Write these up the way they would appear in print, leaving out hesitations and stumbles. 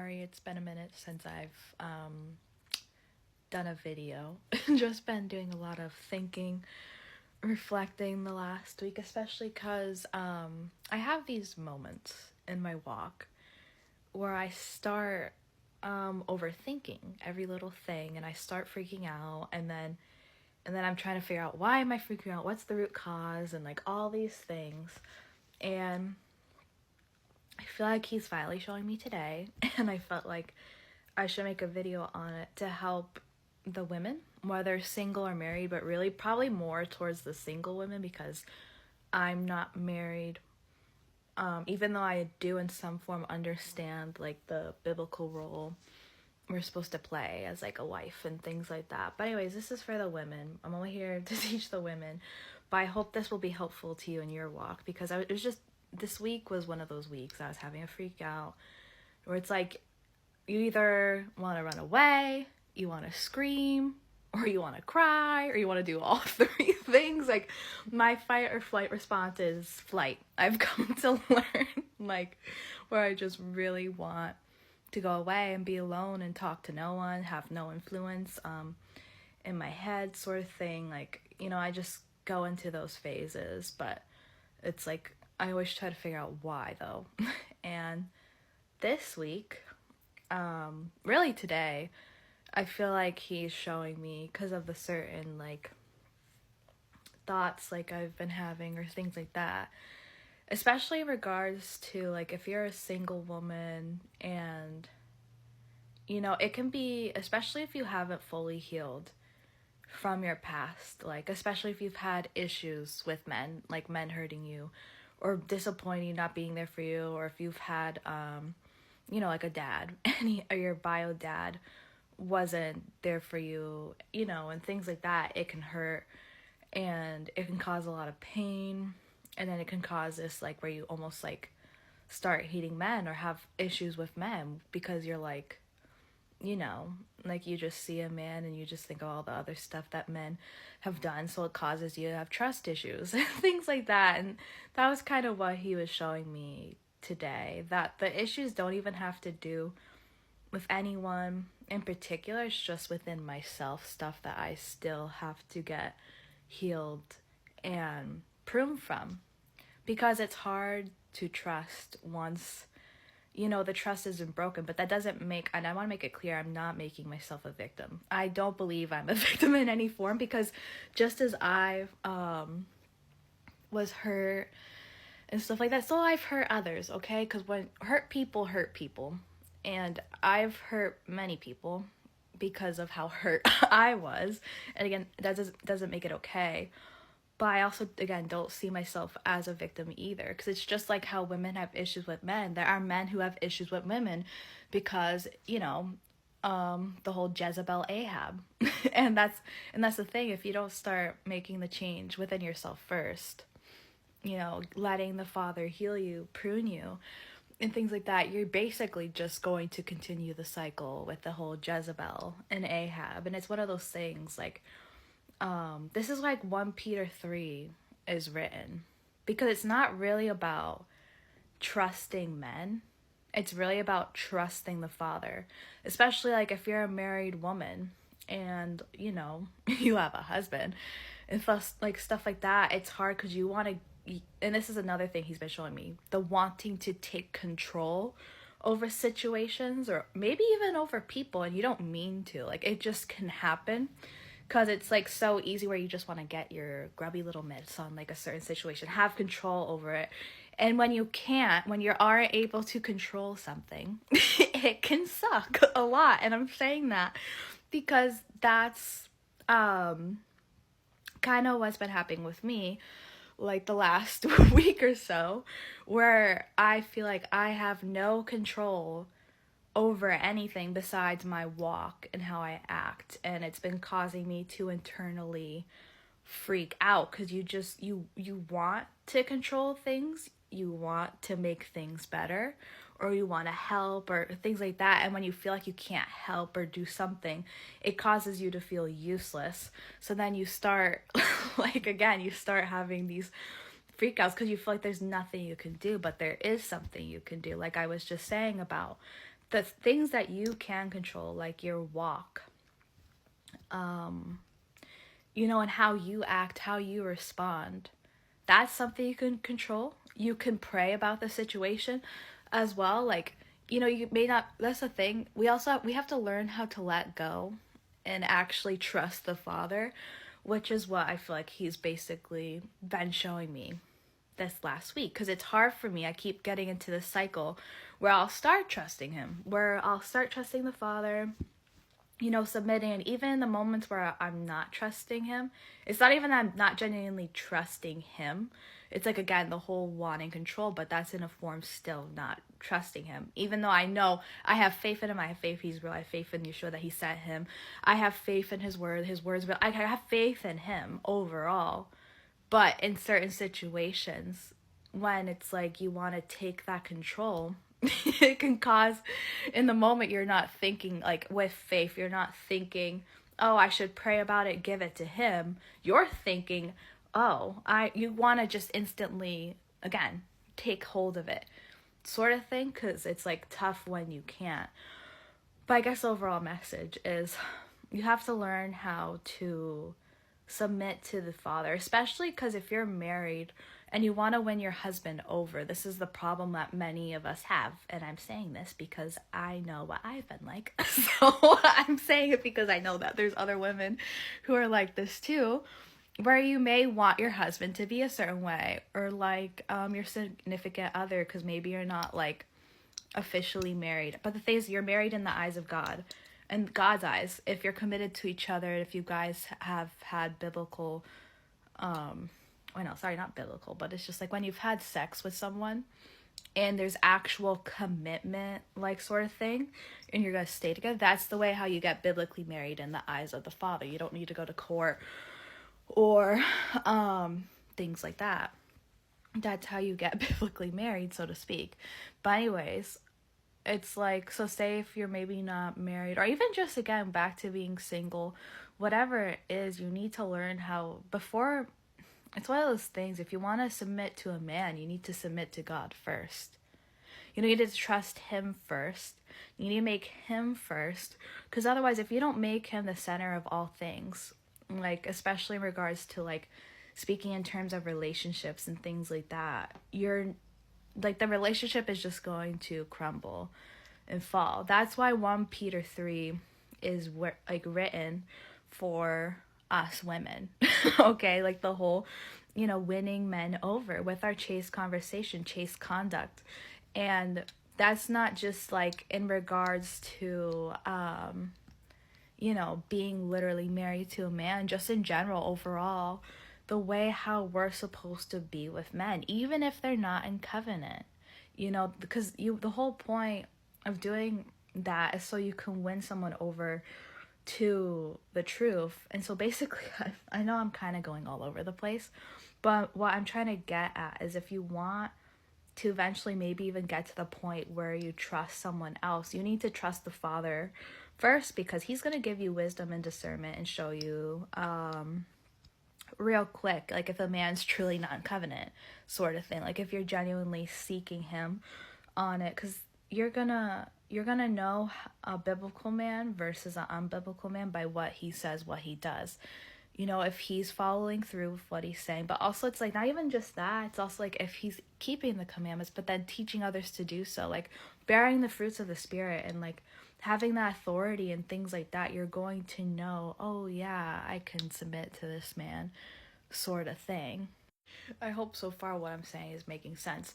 sorry, it's been a minute since I've done a video. Just been doing a lot of thinking, reflecting the last week, especially because I have these moments in my walk where I start overthinking every little thing, and I start freaking out, and then I'm trying to figure out, why am I freaking out? What's the root cause? And like all these things. And I feel like he's finally showing me today, and I felt like I should make a video on it to help the women, whether single or married, but really probably more towards the single women, because I'm not married. Even though I do in some form understand like the biblical role we're supposed to play as like a wife and things like that. But anyways, this is for the women. I'm only here to teach the women, but I hope this will be helpful to you in your walk, because it was just, this week was one of those weeks I was having a freak out where it's like you either want to run away, you want to scream, or you want to cry, or you want to do all three things. Like, my fight or flight response is flight. I've come to learn, like, where I just really want to go away and be alone and talk to no one, have no influence in my head, sort of thing. Like, you know, I just go into those phases, but it's like I always try to figure out why, though. And this week, really today, I feel like he's showing me, because of the certain like thoughts like I've been having or things like that, especially in regards to like if you're a single woman, and you know, it can be, especially if you haven't fully healed from your past, like especially if you've had issues with men, like men hurting you or disappointing, not being there for you, or if you've had you know, like a dad or your bio dad wasn't there for you, you know, and things like that. It can hurt, and it can cause a lot of pain, and then it can cause this like where you almost like start hating men or have issues with men, because you're like, you know, like you just see a man and you just think of all the other stuff that men have done, so it causes you to have trust issues and things like that. And that was kind of what he was showing me today, that the issues don't even have to do with anyone in particular. It's just within myself, stuff that I still have to get healed and pruned from, because it's hard to trust once, you know, the trust isn't broken. But that doesn't make, and I want to make it clear, I'm not making myself a victim. I don't believe I'm a victim in any form, because just as I was hurt and stuff like that, so I've hurt others, okay? Because when hurt people, and I've hurt many people because of how hurt I was. And again, that doesn't make it okay. But I also, again, don't see myself as a victim either, because it's just like how women have issues with men. There are men who have issues with women because, you know, the whole Jezebel Ahab. and that's the thing. If you don't start making the change within yourself first, you know, letting the Father heal you, prune you, and things like that, you're basically just going to continue the cycle with the whole Jezebel and Ahab. And it's one of those things, like, this is like 1 Peter 3 is written, because it's not really about trusting men. It's really about trusting the Father, especially like if you're a married woman and, you know, you have a husband and stuff like that. It's hard because you want to, and this is another thing he's been showing me, the wanting to take control over situations, or maybe even over people, and you don't mean to. Like, it just can happen, because it's like so easy where you just want to get your grubby little mitts on like a certain situation, have control over it. And when you can't, when you aren't able to control something, it can suck a lot. And I'm saying that because that's kind of what's been happening with me like the last week or so, where I feel like I have no control over anything besides my walk and how I act. And it's been causing me to internally freak out, because you want to control things, you want to make things better, or you want to help or things like that. And when you feel like you can't help or do something, it causes you to feel useless. So then you start like, again, you start having these freakouts because you feel like there's nothing you can do, but there is something you can do. Like I was just saying about the things that you can control, like your walk, and how you act, how you respond, that's something you can control. You can pray about the situation as well. Like, you may not, that's the thing. We have to learn how to let go and actually trust the Father, which is what I feel like he's basically been showing me this last week, because it's hard for me. I keep getting into this cycle where I'll start trusting him, where I'll start trusting the Father, submitting. And even in the moments where I'm not trusting him, it's not even that I'm not genuinely trusting him. It's like, again, the whole wanting control, but that's in a form still not trusting him. Even though I know I have faith in him, I have faith he's real, I have faith in Yeshua that he sent him, I have faith in his words real, I have faith in him overall. But in certain situations, when it's like you want to take that control, it can cause, in the moment, you're not thinking, like, with faith, you're not thinking, oh, I should pray about it, give it to him. You're thinking, oh, you want to just instantly, again, take hold of it, sort of thing, because it's, like, tough when you can't. But I guess the overall message is you have to learn how to submit to the Father, especially because if you're married and you want to win your husband over, this is the problem that many of us have. And I'm saying this because I know what I've been like. So I'm saying it because I know that there's other women who are like this too, where you may want your husband to be a certain way, or like your significant other, because maybe you're not like officially married. But the thing is, you're married in the eyes of God. In God's eyes, if you're committed to each other, if you guys have had biblical, not biblical, but it's just like when you've had sex with someone and there's actual commitment, like, sort of thing, and you're going to stay together, that's the way how you get biblically married in the eyes of the Father. You don't need to go to court or things like that. That's how you get biblically married, so to speak. But anyways, it's like, so say if you're maybe not married, or even just, again, back to being single, whatever it is, you need to learn how, before, it's one of those things, if you want to submit to a man, you need to submit to God first. You need to trust him first. You need to make him first, because otherwise, if you don't make him the center of all things, like, especially in regards to, like, speaking in terms of relationships and things like that, like, the relationship is just going to crumble and fall. That's why 1 Peter 3 is like written for us women. Okay, like the whole, winning men over with our chaste conversation, chaste conduct. And that's not just like in regards to being literally married to a man, just in general, overall, the way how we're supposed to be with men, even if they're not in covenant, because the whole point of doing that is so you can win someone over to the truth. And so basically, I know I'm kind of going all over the place, but what I'm trying to get at is, if you want to eventually maybe even get to the point where you trust someone else, you need to trust the Father first, because he's going to give you wisdom and discernment and show you real quick, like, if a man's truly not in covenant, sort of thing, like if you're genuinely seeking him on it, because you're gonna know a biblical man versus an unbiblical man by what he says, what he does, if he's following through with what he's saying. But also, it's like, not even just that, it's also like if he's keeping the commandments but then teaching others to do so, like bearing the fruits of the Spirit and like having that authority and things like that, you're going to know, oh yeah, I can submit to this man, sort of thing. I hope so far what I'm saying is making sense.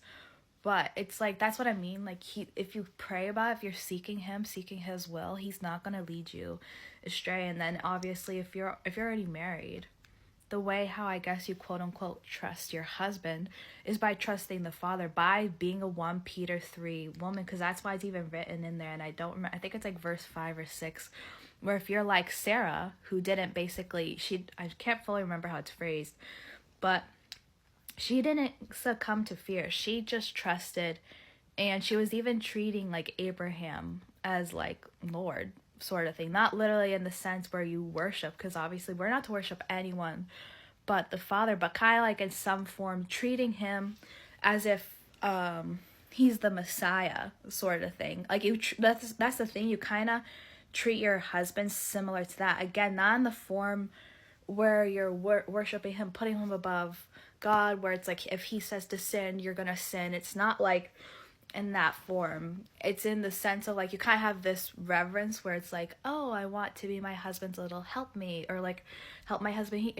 But it's like, that's what I mean. Like, if you pray about it, if you're seeking him, seeking his will, he's not going to lead you astray. And then obviously, if you're already married, the way how I guess you quote unquote trust your husband is by trusting the Father, by being a 1 Peter 3 woman, because that's why it's even written in there. And I don't remember, I think it's like verse 5 or 6, where if you're like Sara, who didn't basically, I can't fully remember how it's phrased, but she didn't succumb to fear. She just trusted, and she was even treating like Abraham as like Lord, sort of thing. Not literally in the sense where you worship, because obviously we're not to worship anyone but the Father, but kind of like in some form treating him as if he's the Messiah sort of thing. Like that's the thing. You kind of treat your husband similar to that. Again, not in the form where you're worshiping him, putting him above God, where it's like if he says to sin, you're gonna sin. It's not like in that form. It's in the sense of like you kind of have this reverence where it's like, oh, I want to be my husband's little helpmate, or like help my husband,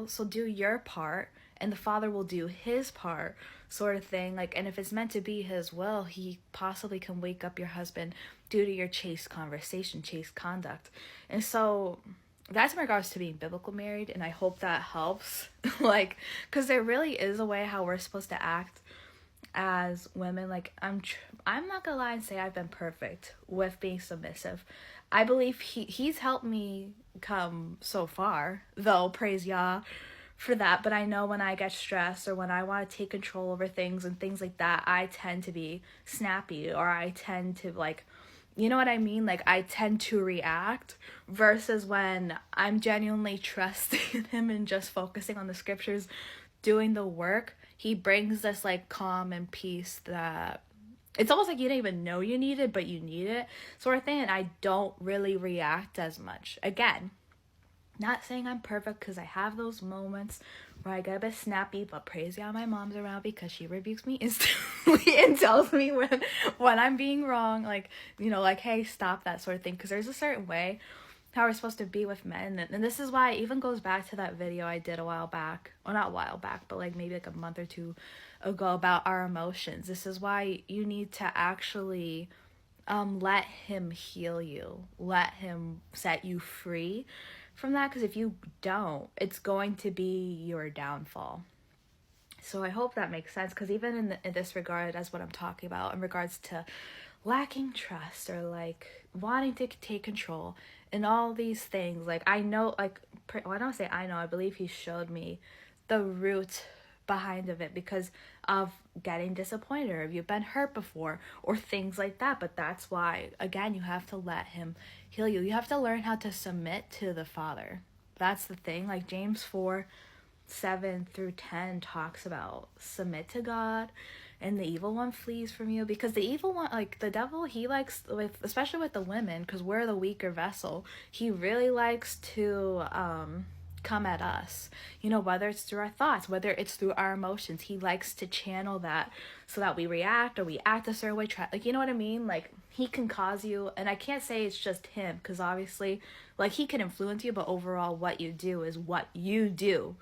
so do your part and the father will do his part, sort of thing. Like, and if it's meant to be his will, he possibly can wake up your husband due to your chaste conversation, chaste conduct. And so that's in regards to being biblical married, and I hope that helps. Like, because there really is a way how we're supposed to act as women. Like, I'm not gonna lie and say I've been perfect with being submissive. I believe he's helped me come so far, though, praise Yah for that. But I know when I get stressed or when I want to take control over things and things like that, I tend to be snappy, or I tend to, like, you know what I mean? Like, I tend to react, versus when I'm genuinely trusting him and just focusing on the scriptures, doing the work, he brings this, like, calm and peace that it's almost like you didn't even know you need it, but you need it, sort of thing. And I don't really react as much. Again, not saying I'm perfect, because I have those moments where I get a bit snappy, but praise God my mom's around, because she rebukes me instantly and tells me when I'm being wrong, like, like, hey, stop, that sort of thing. Because there's a certain way how we're supposed to be with men, and this is why it even goes back to that video I did a while back, or not a while back, but like maybe like a month or two ago, about our emotions. This is why you need to actually let him heal you, let him set you free from that, because if you don't, it's going to be your downfall. So I hope that makes sense, because even in this regard, as what I'm talking about in regards to lacking trust, or like wanting to take control and all these things, like, I know, like, I don't say I know, I believe he showed me the root behind of it, because of getting disappointed, or if you've been hurt before, or things like that. But that's why, again, you have to let him heal you. You have to learn how to submit to the Father. That's the thing. Like James 4:7-10 talks about submit to God, and the evil one flees from you. Because the evil one, like the devil, he likes, especially with the women, because we're the weaker vessel, he really likes to come at us, whether it's through our thoughts, whether it's through our emotions. He likes to channel that so that we react, or we act a certain way, like, you know what I mean? Like, he can cause you, and I can't say it's just him, because obviously, like, he can influence you, but overall what you do is what you do.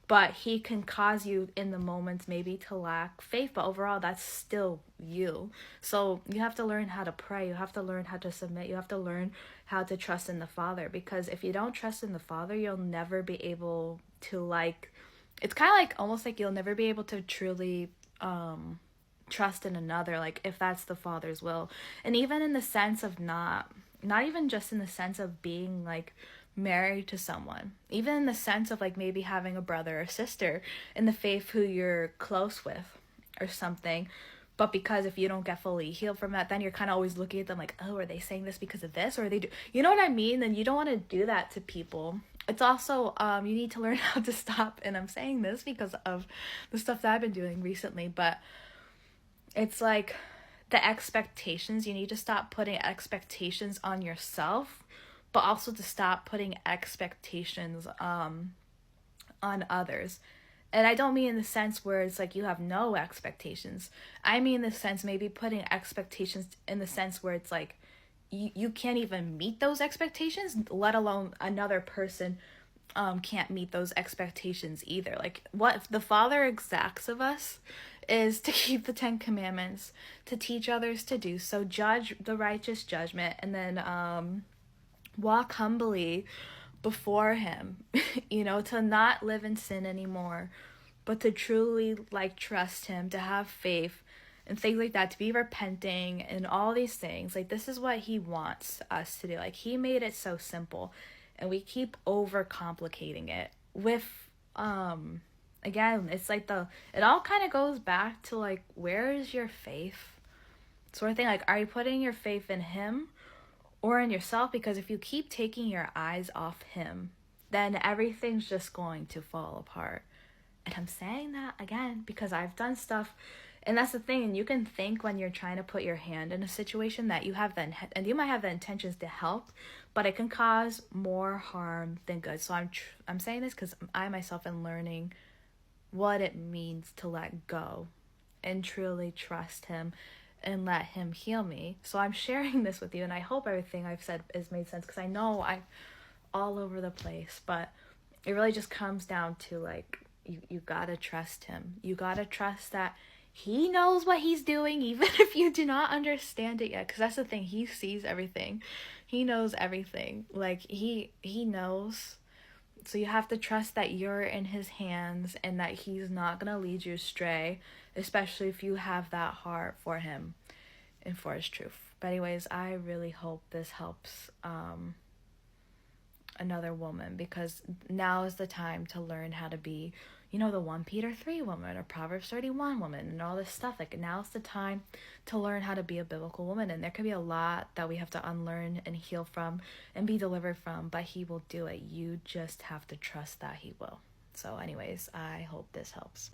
But he can cause you in the moments maybe to lack faith, but overall that's still you. So you have to learn how to pray. You have to learn how to submit. You have to learn how to trust in the Father, because if you don't trust in the Father, you'll never be able to, like, it's kind of like almost like you'll never be able to truly trust in another, like, if that's the Father's will. And even in the sense of not even just in the sense of being, like, married to someone, even in the sense of, like, maybe having a brother or sister in the faith who you're close with or something, but because if you don't get fully healed from that, then you're kind of always looking at them like, oh, are they saying this because of this, or are they you know what I mean? Then you don't want to do that to people. It's also you need to learn how to stop, and I'm saying this because of the stuff that I've been doing recently, but it's like the expectations. You need to stop putting expectations on yourself, but also to stop putting expectations on others. And I don't mean in the sense where it's like you have no expectations. I mean in the sense maybe putting expectations in the sense where it's like you can't even meet those expectations, let alone another person can't meet those expectations either. Like, what the Father exacts of us is to keep the 10 Commandments, to teach others to do so, judge the righteous judgment, and then walk humbly before him, to not live in sin anymore, but to truly, like, trust him, to have faith and things like that, to be repenting and all these things. Like, this is what he wants us to do. Like, he made it so simple, and we keep overcomplicating it with again, it's like it all kind of goes back to, like, where is your faith sort of thing. Like, are you putting your faith in him or in yourself? Because if you keep taking your eyes off him, then everything's just going to fall apart. And I'm saying that again because I've done stuff And that's the thing. You can think when you're trying to put your hand in a situation that you have and you might have the intentions to help, but it can cause more harm than good. So I'm saying this because I myself am learning what it means to let go and truly trust him and let him heal me. So I'm sharing this with you, and I hope everything I've said has made sense, because I know I'm all over the place, but it really just comes down to, like, you gotta trust him. You gotta trust that he knows what he's doing, even if you do not understand it yet, because that's the thing. He sees everything. He knows everything. Like, he knows. So you have to trust that you're in his hands and that he's not going to lead you astray, especially if you have that heart for him and for his truth. But anyways, I really hope this helps another woman, because now is the time to learn how to be, the 1 Peter 3 woman or Proverbs 31 woman and all this stuff. Like, now's the time to learn how to be a biblical woman. And there could be a lot that we have to unlearn and heal from and be delivered from, but he will do it. You just have to trust that he will. So anyways, I hope this helps.